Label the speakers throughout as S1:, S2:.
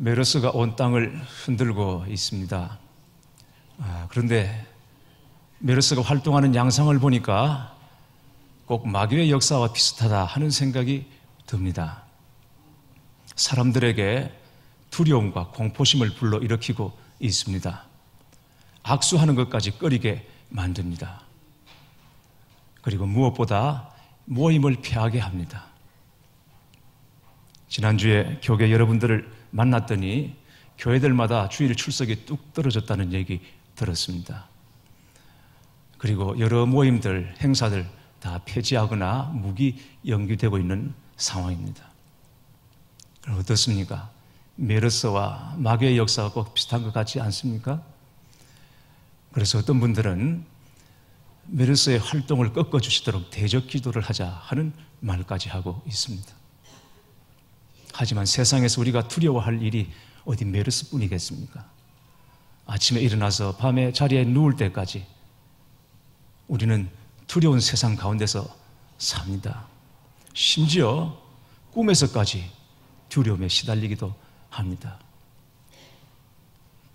S1: 메르스가 온 땅을 흔들고 있습니다. 그런데 메르스가 활동하는 양상을 보니까 꼭 마귀의 역사와 비슷하다 하는 생각이 듭니다. 사람들에게 두려움과 공포심을 불러일으키고 있습니다. 악수하는 것까지 꺼리게 만듭니다. 그리고 무엇보다 모임을 피하게 합니다. 지난주에 교계 여러분들을 만났더니 교회들마다 주일 출석이 뚝 떨어졌다는 얘기 들었습니다. 그리고 여러 모임들, 행사들 다 폐지하거나 무기연기되고 있는 상황입니다. 그럼 어떻습니까? 메르스와 마귀의 역사가 꼭 비슷한 것 같지 않습니까? 그래서 어떤 분들은 메르스의 활동을 꺾어주시도록 대적 기도를 하자 하는 말까지 하고 있습니다. 하지만 세상에서 우리가 두려워할 일이 어디 메르스뿐이겠습니까? 아침에 일어나서 밤에 자리에 누울 때까지 우리는 두려운 세상 가운데서 삽니다. 심지어 꿈에서까지 두려움에 시달리기도 합니다.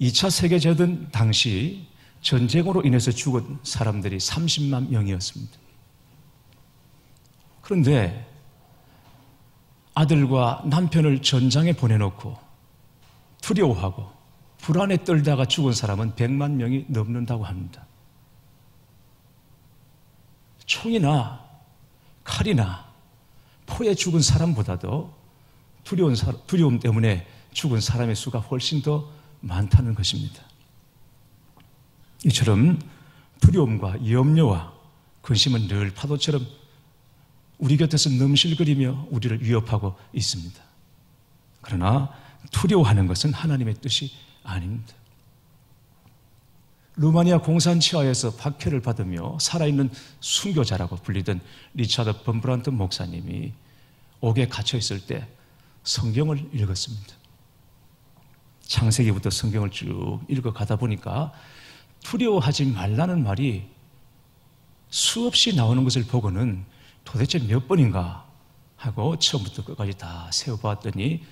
S1: 2차 세계대전 당시 전쟁으로 인해서 죽은 사람들이 30만 명이었습니다. 그런데 아들과 남편을 전장에 보내놓고 두려워하고 불안에 떨다가 죽은 사람은 100만 명이 넘는다고 합니다. 총이나 칼이나 포에 죽은 사람보다도 두려움 때문에 죽은 사람의 수가 훨씬 더 많다는 것입니다. 이처럼 두려움과 염려와 근심은 늘 파도처럼 우리 곁에서 넘실거리며 우리를 위협하고 있습니다. 그러나 두려워하는 것은 하나님의 뜻이 아닙니다. 루마니아 공산치하에서 박해를 받으며 살아있는 순교자라고 불리던 리차드 범브란트 목사님이 옥에 갇혀 있을 때 성경을 읽었습니다. 창세기부터 성경을 쭉 읽어가다 보니까 두려워하지 말라는 말이 수없이 나오는 것을 보고는 도대체 몇 번인가 하고 처음부터 끝까지 다 세어보았더니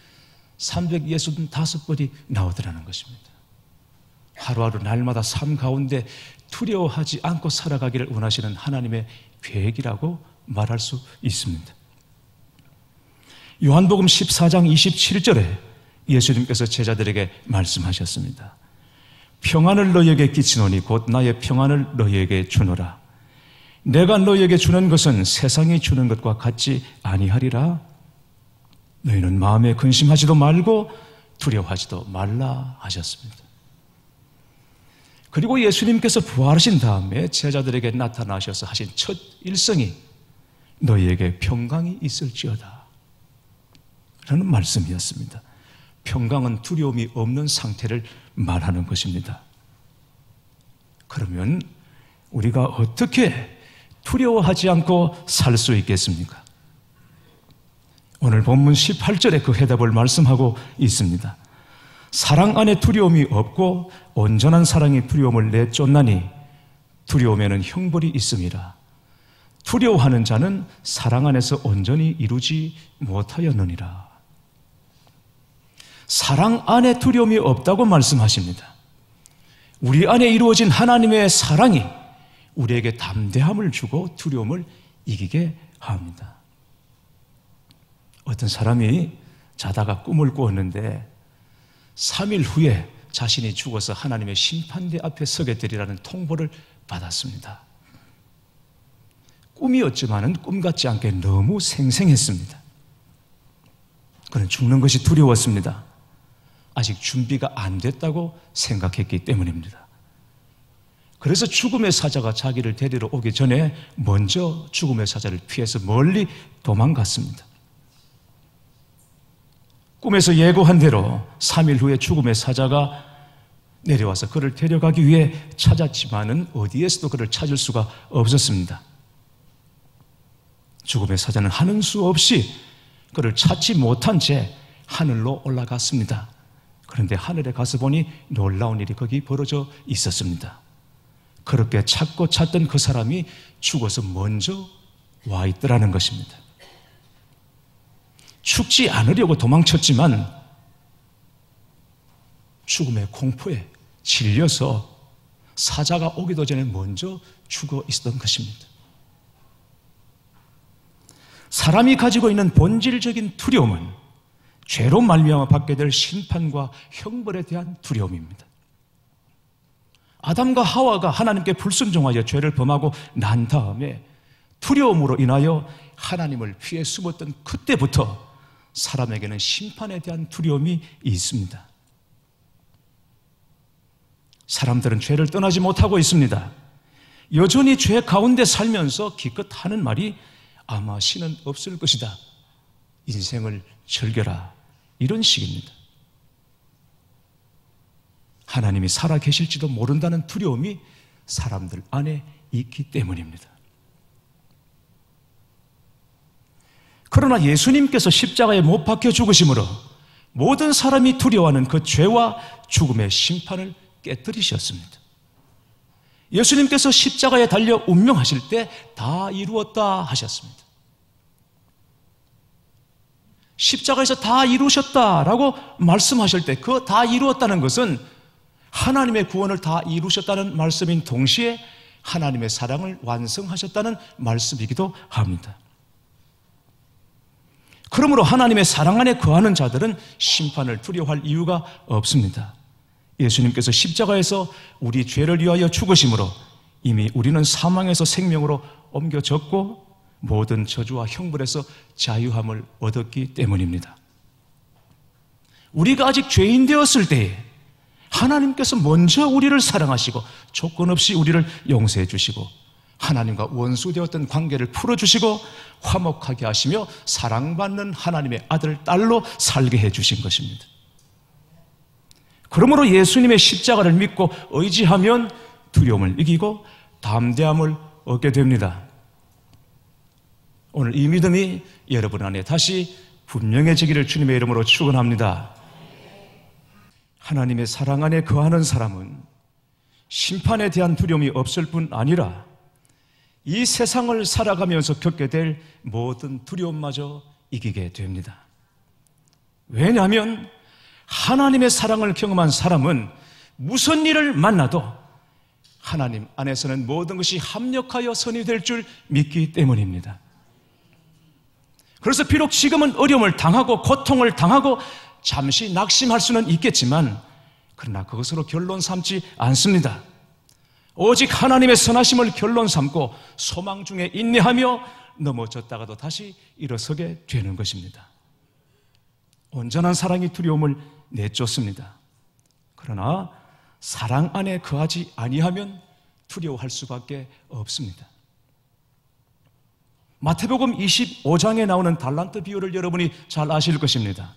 S1: 365번이 나오더라는 것입니다. 하루하루 날마다 삶 가운데 두려워하지 않고 살아가기를 원하시는 하나님의 계획이라고 말할 수 있습니다. 요한복음 14장 27절에 예수님께서 제자들에게 말씀하셨습니다. 평안을 너희에게 끼치노니 곧 나의 평안을 너희에게 주노라. 내가 너희에게 주는 것은 세상이 주는 것과 같지 아니하리라. 너희는 마음에 근심하지도 말고 두려워하지도 말라 하셨습니다. 그리고 예수님께서 부활하신 다음에 제자들에게 나타나셔서 하신 첫 일성이 너희에게 평강이 있을지어다 라는 말씀이었습니다. 평강은 두려움이 없는 상태를 말하는 것입니다. 그러면 우리가 어떻게 두려워하지 않고 살 수 있겠습니까? 오늘 본문 18절에 그 해답을 말씀하고 있습니다. 사랑 안에 두려움이 없고 온전한 사랑이 두려움을 내쫓나니 두려움에는 형벌이 있음이라. 두려워하는 자는 사랑 안에서 온전히 이루지 못하였느니라. 사랑 안에 두려움이 없다고 말씀하십니다. 우리 안에 이루어진 하나님의 사랑이 우리에게 담대함을 주고 두려움을 이기게 합니다. 어떤 사람이 자다가 꿈을 꾸었는데 3일 후에 자신이 죽어서 하나님의 심판대 앞에 서게 되리라는 통보를 받았습니다. 꿈이었지만은 꿈 같지 않게 너무 생생했습니다. 그는 죽는 것이 두려웠습니다. 아직 준비가 안 됐다고 생각했기 때문입니다. 그래서 죽음의 사자가 자기를 데리러 오기 전에 먼저 죽음의 사자를 피해서 멀리 도망갔습니다. 꿈에서 예고한 대로 3일 후에 죽음의 사자가 내려와서 그를 데려가기 위해 찾았지만은 어디에서도 그를 찾을 수가 없었습니다. 죽음의 사자는 하는 수 없이 그를 찾지 못한 채 하늘로 올라갔습니다. 그런데 하늘에 가서 보니 놀라운 일이 거기 벌어져 있었습니다. 그렇게 찾고 찾던 그 사람이 죽어서 먼저 와 있더라는 것입니다. 죽지 않으려고 도망쳤지만 죽음의 공포에 질려서 사자가 오기도 전에 먼저 죽어 있었던 것입니다. 사람이 가지고 있는 본질적인 두려움은 죄로 말미암아 받게 될 심판과 형벌에 대한 두려움입니다. 아담과 하와가 하나님께 불순종하여 죄를 범하고 난 다음에 두려움으로 인하여 하나님을 피해 숨었던 그때부터 사람에게는 심판에 대한 두려움이 있습니다. 사람들은 죄를 떠나지 못하고 있습니다. 여전히 죄 가운데 살면서 기껏 하는 말이 아마 신은 없을 것이다. 인생을 즐겨라. 이런 식입니다. 하나님이 살아 계실지도 모른다는 두려움이 사람들 안에 있기 때문입니다. 그러나 예수님께서 십자가에 못 박혀 죽으심으로 모든 사람이 두려워하는 그 죄와 죽음의 심판을 깨뜨리셨습니다. 예수님께서 십자가에 달려 운명하실 때 다 이루었다 하셨습니다. 십자가에서 다 이루셨다라고 말씀하실 때 그 다 이루었다는 것은 하나님의 구원을 다 이루셨다는 말씀인 동시에 하나님의 사랑을 완성하셨다는 말씀이기도 합니다. 그러므로 하나님의 사랑 안에 거하는 자들은 심판을 두려워할 이유가 없습니다. 예수님께서 십자가에서 우리 죄를 위하여 죽으심으로 이미 우리는 사망에서 생명으로 옮겨졌고 모든 저주와 형벌에서 자유함을 얻었기 때문입니다. 우리가 아직 죄인 되었을 때에 하나님께서 먼저 우리를 사랑하시고 조건 없이 우리를 용서해 주시고 하나님과 원수되었던 관계를 풀어주시고 화목하게 하시며 사랑받는 하나님의 아들, 딸로 살게 해주신 것입니다. 그러므로 예수님의 십자가를 믿고 의지하면 두려움을 이기고 담대함을 얻게 됩니다. 오늘 이 믿음이 여러분 안에 다시 분명해지기를 주님의 이름으로 축원합니다. 하나님의 사랑 안에 거하는 사람은 심판에 대한 두려움이 없을 뿐 아니라 이 세상을 살아가면서 겪게 될 모든 두려움마저 이기게 됩니다. 왜냐하면 하나님의 사랑을 경험한 사람은 무슨 일을 만나도 하나님 안에서는 모든 것이 합력하여 선이 될 줄 믿기 때문입니다. 그래서 비록 지금은 어려움을 당하고 고통을 당하고 잠시 낙심할 수는 있겠지만 그러나 그것으로 결론 삼지 않습니다. 오직 하나님의 선하심을 결론 삼고 소망 중에 인내하며 넘어졌다가도 다시 일어서게 되는 것입니다. 온전한 사랑이 두려움을 내쫓습니다. 그러나 사랑 안에 거하지 아니하면 두려워할 수밖에 없습니다. 마태복음 25장에 나오는 달란트 비유를 여러분이 잘 아실 것입니다.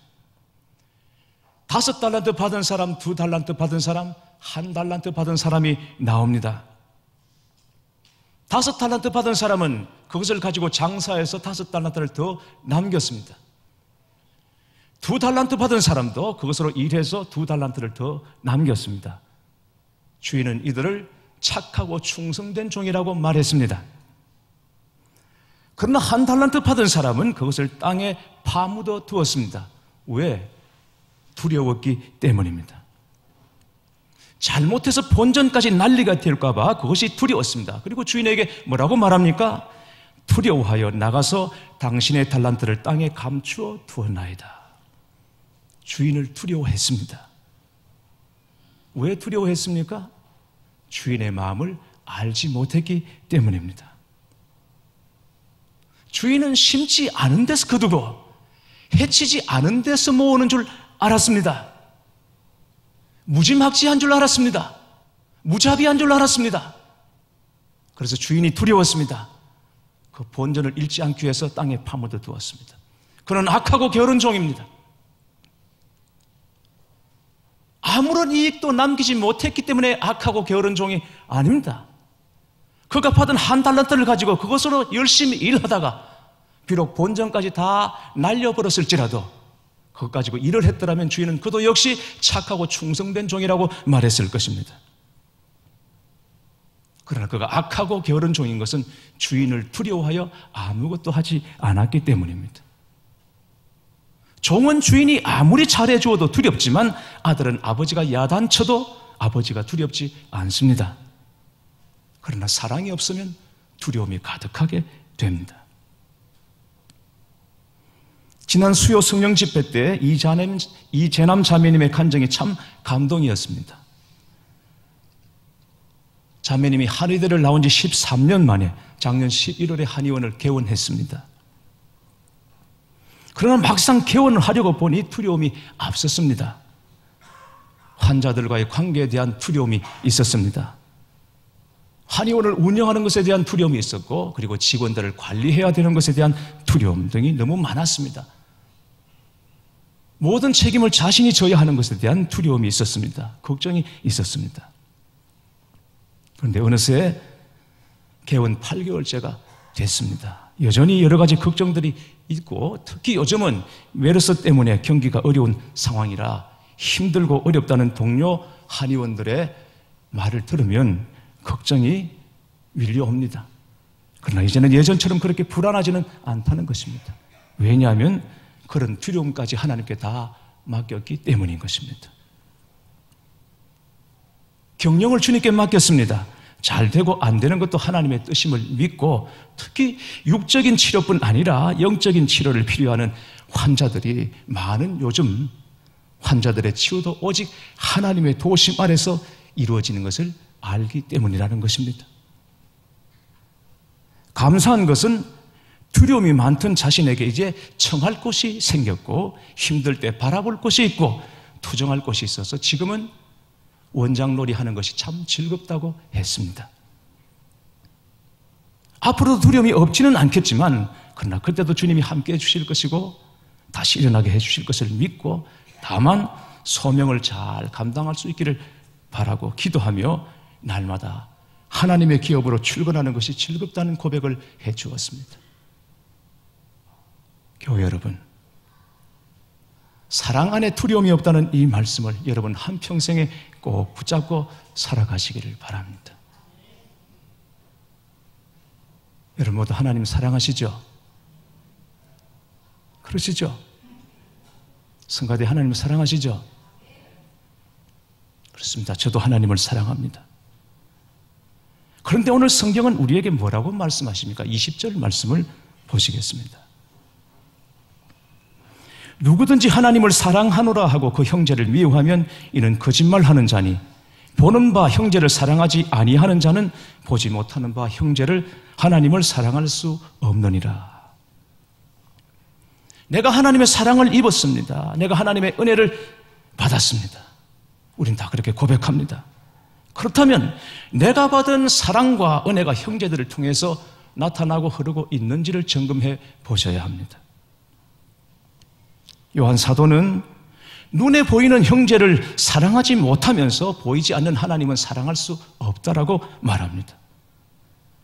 S1: 5달란트 받은 사람, 2달란트 받은 사람, 1달란트 받은 사람이 나옵니다. 5달란트 받은 사람은 그것을 가지고 장사해서 5달란트를 더 남겼습니다. 2달란트 받은 사람도 그것으로 일해서 2달란트를 더 남겼습니다. 주인은 이들을 착하고 충성된 종이라고 말했습니다. 그러나 1달란트 받은 사람은 그것을 땅에 파묻어 두었습니다. 왜? 두려웠기 때문입니다. 잘못해서 본전까지 난리가 될까 봐 그것이 두려웠습니다. 그리고 주인에게 뭐라고 말합니까? 두려워하여 나가서 당신의 달란트를 땅에 감추어 두었나이다. 주인을 두려워했습니다. 왜 두려워했습니까? 주인의 마음을 알지 못했기 때문입니다. 주인은 심지 않은 데서 거두고 해치지 않은 데서 모으는 줄 알았습니다. 무지막지한 줄 알았습니다. 무자비한 줄 알았습니다. 그래서 주인이 두려웠습니다. 그 본전을 잃지 않기 위해서 땅에 파묻어 두었습니다. 그는 악하고 게으른 종입니다. 아무런 이익도 남기지 못했기 때문에 악하고 게으른 종이 아닙니다. 그가 받은 1달란트를 가지고 그것으로 열심히 일하다가 비록 본전까지 다 날려버렸을지라도 그것 가지고 일을 했더라면 주인은 그도 역시 착하고 충성된 종이라고 말했을 것입니다. 그러나 그가 악하고 게으른 종인 것은 주인을 두려워하여 아무것도 하지 않았기 때문입니다. 종은 주인이 아무리 잘해주어도 두렵지만 아들은 아버지가 야단쳐도 아버지가 두렵지 않습니다. 그러나 사랑이 없으면 두려움이 가득하게 됩니다. 지난 수요 성령 집회 때 이재남 자매님의 간증이 참 감동이었습니다. 자매님이 한의대를 나온 지 13년 만에 작년 11월에 한의원을 개원했습니다. 그러나 막상 개원을 하려고 보니 두려움이 앞섰습니다. 환자들과의 관계에 대한 두려움이 있었습니다. 한의원을 운영하는 것에 대한 두려움이 있었고, 그리고 직원들을 관리해야 되는 것에 대한 두려움 등이 너무 많았습니다. 모든 책임을 자신이 져야 하는 것에 대한 두려움이 있었습니다. 걱정이 있었습니다. 그런데 어느새 개원 8개월째가 됐습니다. 여전히 여러 가지 걱정들이 있고, 특히 요즘은 메르스 때문에 경기가 어려운 상황이라 힘들고 어렵다는 동료 한의원들의 말을 들으면 걱정이 밀려옵니다. 그러나 이제는 예전처럼 그렇게 불안하지는 않다는 것입니다. 왜냐하면 그런 두려움까지 하나님께 다 맡겼기 때문인 것입니다. 경영을 주님께 맡겼습니다. 잘 되고 안 되는 것도 하나님의 뜻임을 믿고, 특히 육적인 치료뿐 아니라 영적인 치료를 필요하는 환자들이 많은 요즘, 환자들의 치유도 오직 하나님의 도우심 아래서 이루어지는 것을 알기 때문이라는 것입니다. 감사한 것은 두려움이 많던 자신에게 이제 청할 곳이 생겼고, 힘들 때 바라볼 곳이 있고, 투정할 곳이 있어서 지금은 원장놀이 하는 것이 참 즐겁다고 했습니다. 앞으로도 두려움이 없지는 않겠지만, 그러나 그때도 주님이 함께 해주실 것이고 다시 일어나게 해주실 것을 믿고, 다만 소명을 잘 감당할 수 있기를 바라고 기도하며 날마다 하나님의 기업으로 출근하는 것이 즐겁다는 고백을 해주었습니다. 교회 여러분, 사랑 안에 두려움이 없다는 이 말씀을 여러분 한평생에 꼭 붙잡고 살아가시기를 바랍니다. 여러분 모두 하나님 사랑하시죠? 그러시죠? 성가대 하나님을 사랑하시죠? 그렇습니다. 저도 하나님을 사랑합니다. 그런데 오늘 성경은 우리에게 뭐라고 말씀하십니까? 20절 말씀을 보시겠습니다. 누구든지 하나님을 사랑하노라 하고 그 형제를 미워하면 이는 거짓말하는 자니, 보는 바 형제를 사랑하지 아니하는 자는 보지 못하는 바 형제를 하나님을 사랑할 수 없느니라. 내가 하나님의 사랑을 입었습니다. 내가 하나님의 은혜를 받았습니다. 우린 다 그렇게 고백합니다. 그렇다면 내가 받은 사랑과 은혜가 형제들을 통해서 나타나고 흐르고 있는지를 점검해 보셔야 합니다. 요한 사도는 눈에 보이는 형제를 사랑하지 못하면서 보이지 않는 하나님은 사랑할 수 없다라고 말합니다.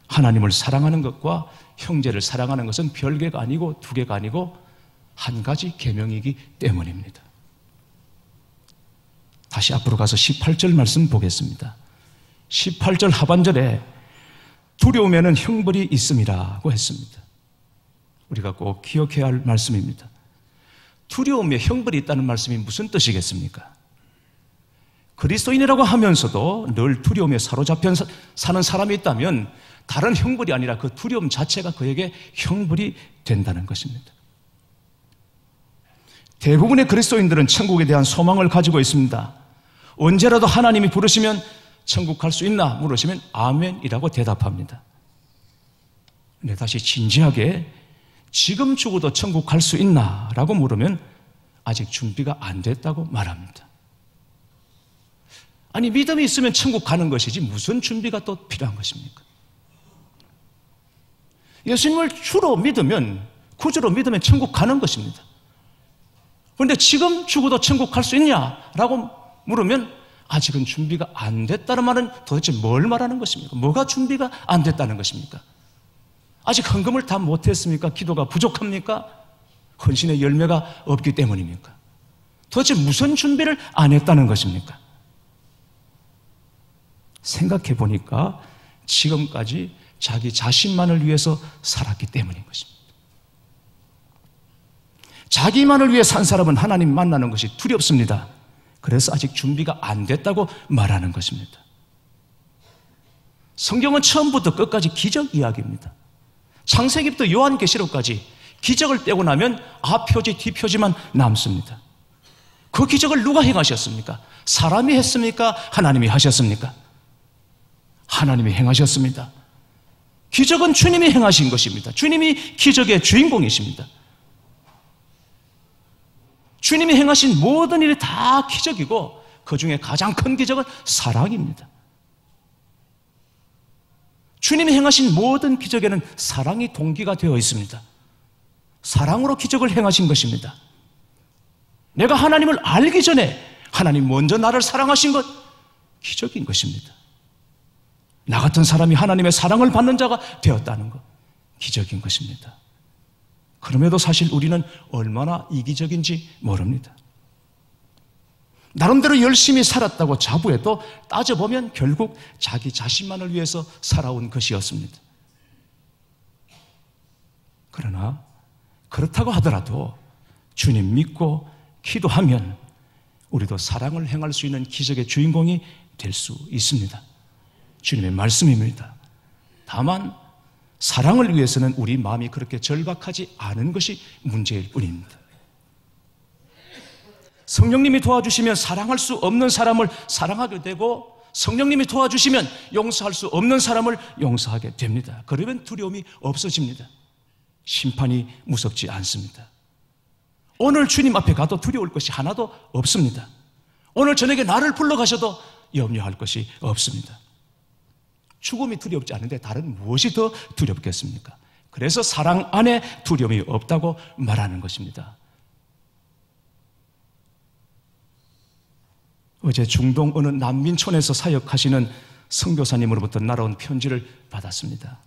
S1: 하나님을 사랑하는 것과 형제를 사랑하는 것은 별개가 아니고 두 개가 아니고 한 가지 계명이기 때문입니다. 다시 앞으로 가서 18절 말씀 보겠습니다. 18절 하반절에 두려움에는 형벌이 있음이라고 했습니다. 우리가 꼭 기억해야 할 말씀입니다. 두려움에 형벌이 있다는 말씀이 무슨 뜻이겠습니까? 그리스도인이라고 하면서도 늘 두려움에 사로잡혀 사는 사람이 있다면 다른 형벌이 아니라 그 두려움 자체가 그에게 형벌이 된다는 것입니다. 대부분의 그리스도인들은 천국에 대한 소망을 가지고 있습니다. 언제라도 하나님이 부르시면 천국 갈 수 있나 물으시면 아멘이라고 대답합니다. 근데 다시 진지하게 지금 죽어도 천국 갈 수 있나? 라고 물으면 아직 준비가 안 됐다고 말합니다. 아니, 믿음이 있으면 천국 가는 것이지 무슨 준비가 또 필요한 것입니까? 예수님을 주로 믿으면, 구주로 믿으면 천국 가는 것입니다. 그런데 지금 죽어도 천국 갈 수 있냐라고 물으면 아직은 준비가 안 됐다는 말은 도대체 뭘 말하는 것입니까? 뭐가 준비가 안 됐다는 것입니까? 아직 헌금을 다 못했습니까? 기도가 부족합니까? 헌신의 열매가 없기 때문입니까? 도대체 무슨 준비를 안 했다는 것입니까? 생각해 보니까 지금까지 자기 자신만을 위해서 살았기 때문인 것입니다. 자기만을 위해 산 사람은 하나님 만나는 것이 두렵습니다. 그래서 아직 준비가 안 됐다고 말하는 것입니다. 성경은 처음부터 끝까지 기적 이야기입니다. 창세기부터 요한계시록까지 기적을 떼고 나면 앞표지 뒷표지만 남습니다. 그 기적을 누가 행하셨습니까? 사람이 했습니까? 하나님이 하셨습니까? 하나님이 행하셨습니다. 기적은 주님이 행하신 것입니다. 주님이 기적의 주인공이십니다. 주님이 행하신 모든 일이 다 기적이고 그 중에 가장 큰 기적은 사랑입니다. 주님이 행하신 모든 기적에는 사랑이 동기가 되어 있습니다. 사랑으로 기적을 행하신 것입니다. 내가 하나님을 알기 전에 하나님 먼저 나를 사랑하신 것, 기적인 것입니다. 나 같은 사람이 하나님의 사랑을 받는 자가 되었다는 것, 기적인 것입니다. 그럼에도 사실 우리는 얼마나 이기적인지 모릅니다. 나름대로 열심히 살았다고 자부해도 따져보면 결국 자기 자신만을 위해서 살아온 것이었습니다. 그러나 그렇다고 하더라도 주님 믿고 기도하면 우리도 사랑을 행할 수 있는 기적의 주인공이 될 수 있습니다. 주님의 말씀입니다. 다만 사랑을 위해서는 우리 마음이 그렇게 절박하지 않은 것이 문제일 뿐입니다. 성령님이 도와주시면 사랑할 수 없는 사람을 사랑하게 되고 성령님이 도와주시면 용서할 수 없는 사람을 용서하게 됩니다. 그러면 두려움이 없어집니다. 심판이 무섭지 않습니다. 오늘 주님 앞에 가도 두려울 것이 하나도 없습니다. 오늘 저녁에 나를 불러가셔도 염려할 것이 없습니다. 죽음이 두렵지 않은데 다른 무엇이 더 두렵겠습니까? 그래서 사랑 안에 두려움이 없다고 말하는 것입니다. 어제 중동 어느 난민촌에서 사역하시는 선교사님으로부터 날아온 편지를 받았습니다.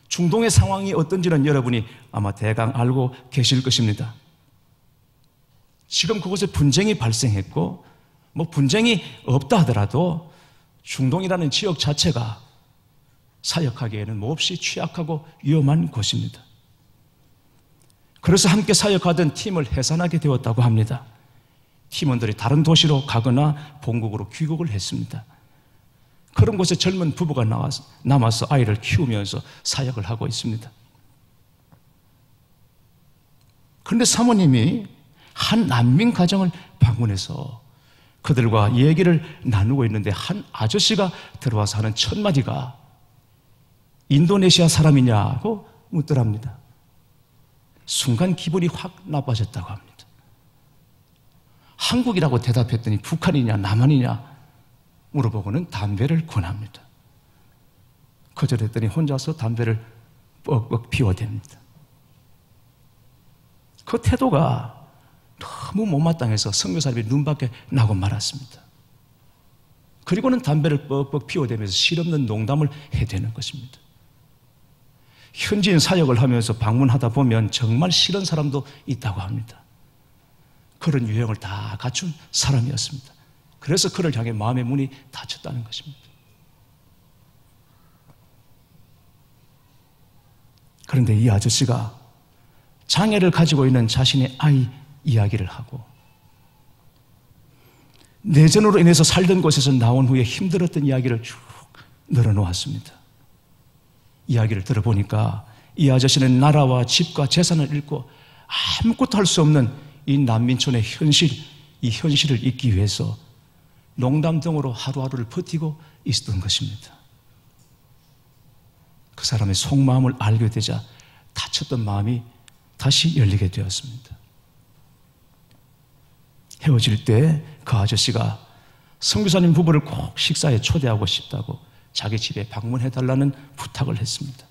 S1: 중동의 상황이 어떤지는 여러분이 아마 대강 알고 계실 것입니다. 지금 그곳에 분쟁이 발생했고 분쟁이 없다 하더라도 중동이라는 지역 자체가 사역하기에는 몹시 취약하고 위험한 곳입니다. 그래서 함께 사역하던 팀을 해산하게 되었다고 합니다. 팀원들이 다른 도시로 가거나 본국으로 귀국을 했습니다. 그런 곳에 젊은 부부가 남아서 아이를 키우면서 사역을 하고 있습니다. 그런데 사모님이 한 난민 가정을 방문해서 그들과 얘기를 나누고 있는데 한 아저씨가 들어와서 하는 첫 마디가 인도네시아 사람이냐고 묻더랍니다. 순간 기분이 확 나빠졌다고 합니다. 한국이라고 대답했더니 북한이냐 남한이냐 물어보고는 담배를 권합니다. 거절했더니 혼자서 담배를 뻑뻑 피워댑니다. 그 태도가 너무 못마땅해서 선교사님이 눈밖에 나고 말았습니다. 그리고는 담배를 뻑뻑 피워대면서 실없는 농담을 해대는 것입니다. 현지인 사역을 하면서 방문하다 보면 정말 싫은 사람도 있다고 합니다. 그런 유형을 다 갖춘 사람이었습니다. 그래서 그를 향해 마음의 문이 닫혔다는 것입니다. 그런데 이 아저씨가 장애를 가지고 있는 자신의 아이 이야기를 하고 내전으로 인해서 살던 곳에서 나온 후에 힘들었던 이야기를 쭉 늘어놓았습니다. 이야기를 들어보니까 이 아저씨는 나라와 집과 재산을 잃고 아무것도 할 수 없는 이 난민촌의 현실, 이 현실을 잊기 위해서 농담 등으로 하루하루를 버티고 있었던 것입니다. 그 사람의 속마음을 알게 되자 닫혔던 마음이 다시 열리게 되었습니다. 헤어질 때 그 아저씨가 선교사님 부부를 꼭 식사에 초대하고 싶다고 자기 집에 방문해달라는 부탁을 했습니다.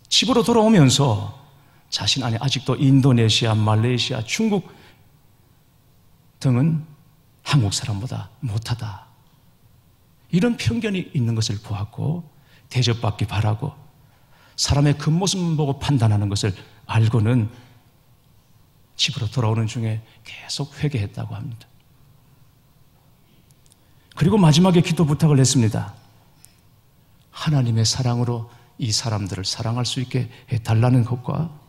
S1: 집으로 돌아오면서 자신 안에 아직도 인도네시아, 말레이시아, 중국 등은 한국 사람보다 못하다, 이런 편견이 있는 것을 보았고 대접받기 바라고 사람의 겉모습만 보고 판단하는 것을 알고는 집으로 돌아오는 중에 계속 회개했다고 합니다. 그리고 마지막에 기도 부탁을 했습니다. 하나님의 사랑으로 이 사람들을 사랑할 수 있게 해달라는 것과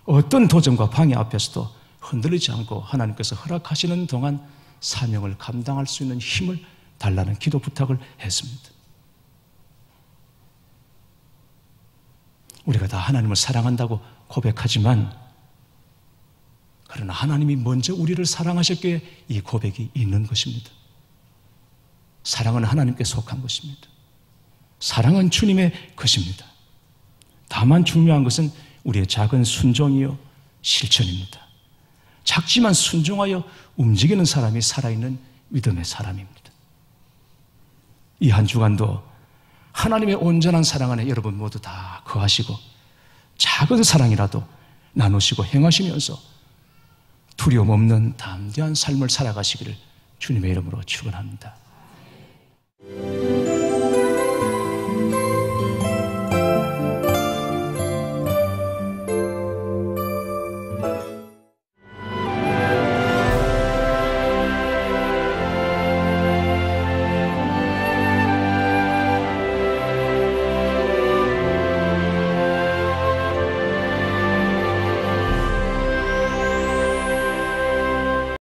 S1: 어떤 도전과 방해 앞에서도 흔들리지 않고 하나님께서 허락하시는 동안 사명을 감당할 수 있는 힘을 달라는 기도 부탁을 했습니다. 우리가 다 하나님을 사랑한다고 고백하지만 그러나 하나님이 먼저 우리를 사랑하셨기에 이 고백이 있는 것입니다. 사랑은 하나님께 속한 것입니다. 사랑은 주님의 것입니다. 다만 중요한 것은 우리의 작은 순종이요 실천입니다. 작지만 순종하여 움직이는 사람이 살아있는 믿음의 사람입니다. 이 한 주간도 하나님의 온전한 사랑 안에 여러분 모두 다 거하시고 작은 사랑이라도 나누시고 행하시면서 두려움 없는 담대한 삶을 살아가시기를 주님의 이름으로 축원합니다.